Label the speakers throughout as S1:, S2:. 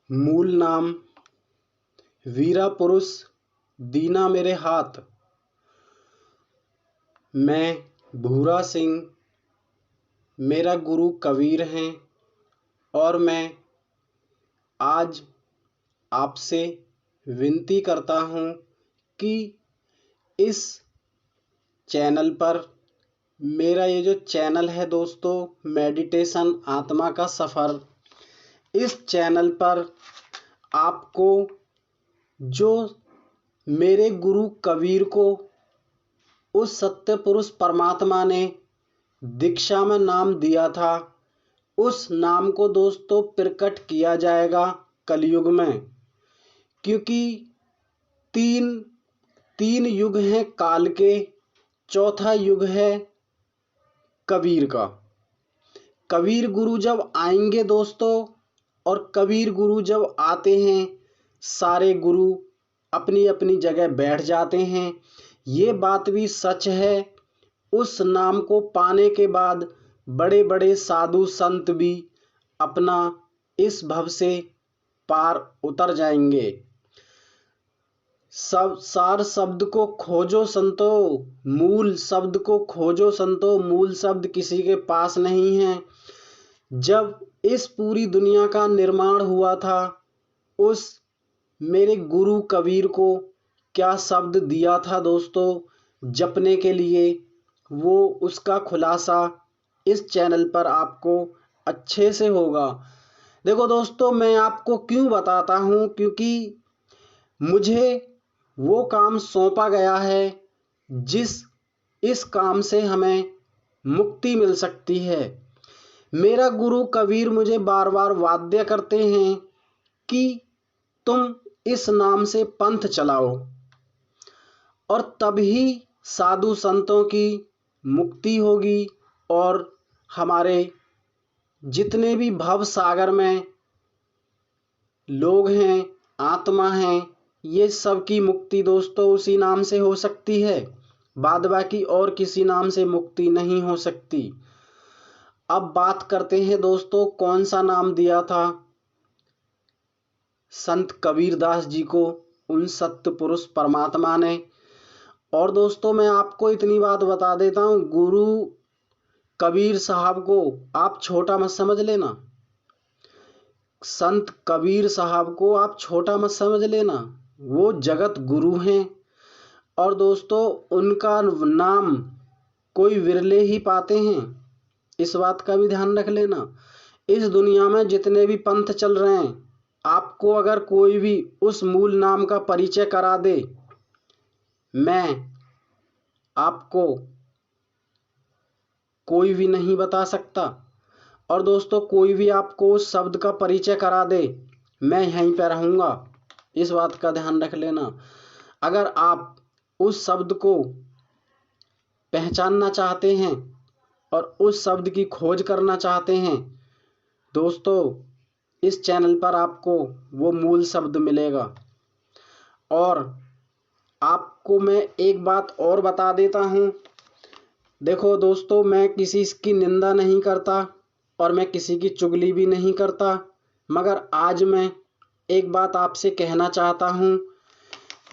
S1: मूल नाम वीरा पुरुष दीना मेरे हाथ। मैं भूरा सिंह, मेरा गुरु कबीर हैं और मैं आज आपसे विनती करता हूँ कि इस चैनल पर मेरा ये जो चैनल है दोस्तों, मेडिटेशन आत्मा का सफ़र, इस चैनल पर आपको जो मेरे गुरु कबीर को उस सत्य पुरुष परमात्मा ने दीक्षा में नाम दिया था, उस नाम को दोस्तों प्रकट किया जाएगा कलयुग में। क्योंकि तीन युग हैं काल के, चौथा युग है कबीर का। कबीर गुरु जब आएंगे दोस्तों, और कबीर गुरु जब आते हैं, सारे गुरु अपनी अपनी जगह बैठ जाते हैं। ये बात भी सच है, उस नाम को पाने के बाद बड़े बड़े साधु संत भी अपना इस भव से पार उतर जाएंगे। सब सार शब्द को खोजो संतो, मूल शब्द को खोजो संतो, मूल शब्द किसी के पास नहीं है। जब इस पूरी दुनिया का निर्माण हुआ था, उस मेरे गुरु कबीर को क्या शब्द दिया था दोस्तों जपने के लिए, वो उसका खुलासा इस चैनल पर आपको अच्छे से होगा। देखो दोस्तों, मैं आपको क्यों बताता हूँ, क्योंकि मुझे वो काम सौंपा गया है इस काम से हमें मुक्ति मिल सकती है। मेरा गुरु कबीर मुझे बार बार वाद्य करते हैं कि तुम इस नाम से पंथ चलाओ, और तभी साधु संतों की मुक्ति होगी, और हमारे जितने भी भव सागर में लोग हैं, आत्मा हैं, ये सब की मुक्ति दोस्तों उसी नाम से हो सकती है। बाद बाकी और किसी नाम से मुक्ति नहीं हो सकती। अब बात करते हैं दोस्तों, कौन सा नाम दिया था संत कबीरदास जी को उन सत्य पुरुष परमात्मा ने। और दोस्तों, मैं आपको इतनी बात बता देता हूँ, गुरु कबीर साहब को आप छोटा मत समझ लेना। संत कबीर साहब को आप छोटा मत समझ लेना, वो जगत गुरु हैं। और दोस्तों, उनका नाम कोई विरले ही पाते हैं, इस बात का भी ध्यान रख लेना। इस दुनिया में जितने भी पंथ चल रहे हैं, आपको अगर कोई भी उस मूल नाम का परिचय करा दे, मैं आपको कोई भी नहीं बता सकता। और दोस्तों, कोई भी आपको उस शब्द का परिचय करा दे, मैं यहीं पर रहूँगा, इस बात का ध्यान रख लेना। अगर आप उस शब्द को पहचानना चाहते हैं और उस शब्द की खोज करना चाहते हैं दोस्तों, इस चैनल पर आपको वो मूल शब्द मिलेगा। और आपको मैं एक बात और बता देता हूँ। देखो दोस्तों, मैं किसी की निंदा नहीं करता और मैं किसी की चुगली भी नहीं करता, मगर आज मैं एक बात आपसे कहना चाहता हूँ।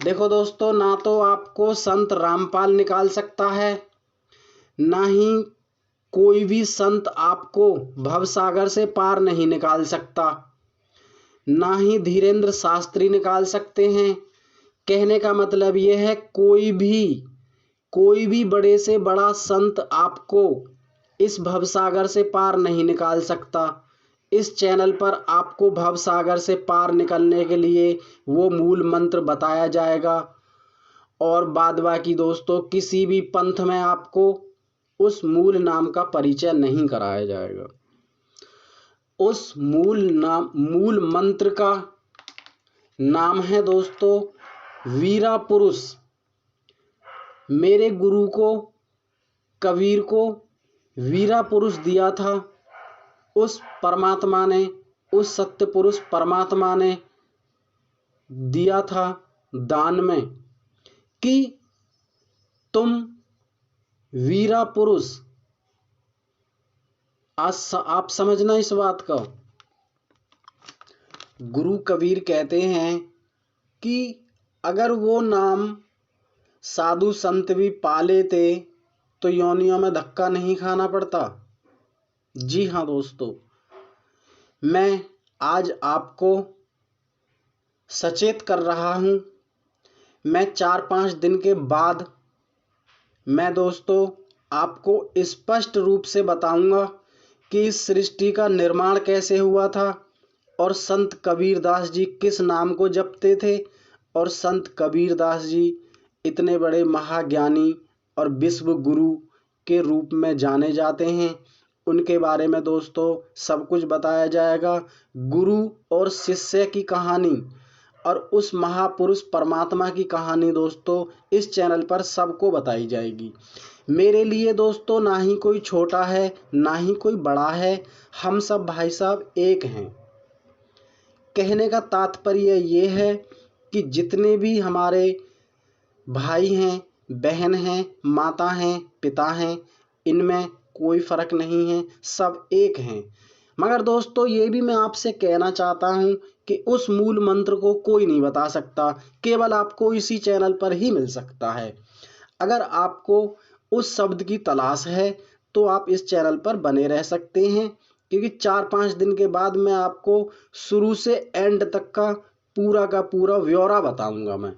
S1: देखो दोस्तों, ना तो आपको संत रामपाल निकाल सकता है, ना ही कोई भी संत आपको भवसागर से पार नहीं निकाल सकता, ना ही धीरेन्द्र शास्त्री निकाल सकते हैं। कहने का मतलब ये है, कोई भी बड़े से बड़ा संत आपको इस भवसागर से पार नहीं निकाल सकता। इस चैनल पर आपको भवसागर से पार निकलने के लिए वो मूल मंत्र बताया जाएगा, और बाद बाकी दोस्तों किसी भी पंथ में आपको उस मूल नाम का परिचय नहीं कराया जाएगा। उस मूल मंत्र का नाम है दोस्तों वीरा पुरुष। मेरे गुरु को कबीर को वीरा पुरुष दिया था उस परमात्मा ने, उस सत्य पुरुष परमात्मा ने दिया था दान में, कि तुम वीरा पुरुष। आज आप समझना इस बात का, गुरु कबीर कहते हैं कि अगर वो नाम साधु संत भी पा लेते तो योनियों में धक्का नहीं खाना पड़ता। जी हाँ दोस्तों, मैं आज आपको सचेत कर रहा हूँ। मैं 4-5 दिन के बाद मैं दोस्तों आपको स्पष्ट रूप से बताऊंगा कि इस सृष्टि का निर्माण कैसे हुआ था और संत कबीरदास जी किस नाम को जपते थे और संत कबीरदास जी इतने बड़े महाज्ञानी और विश्व गुरु के रूप में जाने जाते हैं। उनके बारे में दोस्तों सब कुछ बताया जाएगा। गुरु और शिष्य की कहानी और उस महापुरुष परमात्मा की कहानी दोस्तों इस चैनल पर सबको बताई जाएगी। मेरे लिए दोस्तों ना ही कोई छोटा है ना ही कोई बड़ा है, हम सब भाई साहब एक हैं। कहने का तात्पर्य ये है कि जितने भी हमारे भाई हैं, बहन हैं, माता हैं, पिता हैं, इनमें कोई फ़र्क नहीं है, सब एक हैं। मगर दोस्तों ये भी मैं आपसे कहना चाहता हूँ कि उस मूल मंत्र को कोई नहीं बता सकता, केवल आपको इसी चैनल पर ही मिल सकता है। अगर आपको उस शब्द की तलाश है तो आप इस चैनल पर बने रह सकते हैं, क्योंकि 4-5 दिन के बाद मैं आपको शुरू से एंड तक का पूरा ब्यौरा बताऊंगा मैं।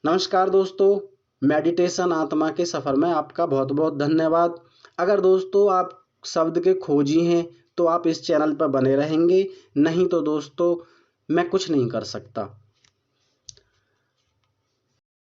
S1: नमस्कार दोस्तों, मेडिटेशन आत्मा के सफ़र में आपका बहुत बहुत धन्यवाद। अगर दोस्तों आप शब्द के खोजी हैं तो आप इस चैनल पर बने रहेंगे, नहीं तो दोस्तों मैं कुछ नहीं कर सकता।